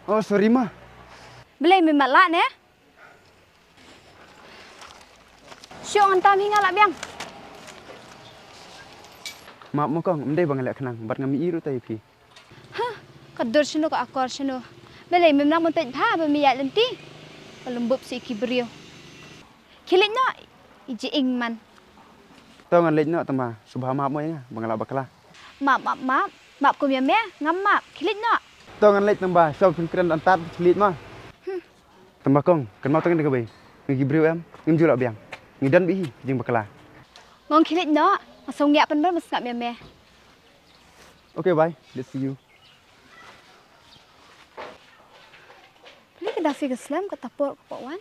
Oh, sorry ma. Belai memang lak ne. Syok antam hingga lak biang. Maaf mo kong, mendai bang lek kenang, bat ngami iru tai pi. Kadur sino ka akor sino. Belai memang mun pet pha be miyak lenti. Pelembub si kibrio. Kilit no iji ingman. Tau ngan lek no tama, subha maaf mo ya, bang lek bakala. Map kum ya me ngam map kilit no. Tau ngan lek tamba, syok pengkren antat selit ma. Tamba kong, kan mau tangan degabai. Ngi brio em, ngim jula biang. Ngi dan bi jing bakala. Ngong kilit no. Masong nyak pen ber mas ngap ya me. Okay, bye. Let's see you. Beli ke dafi ke slam ke tapor ke Pak Wan.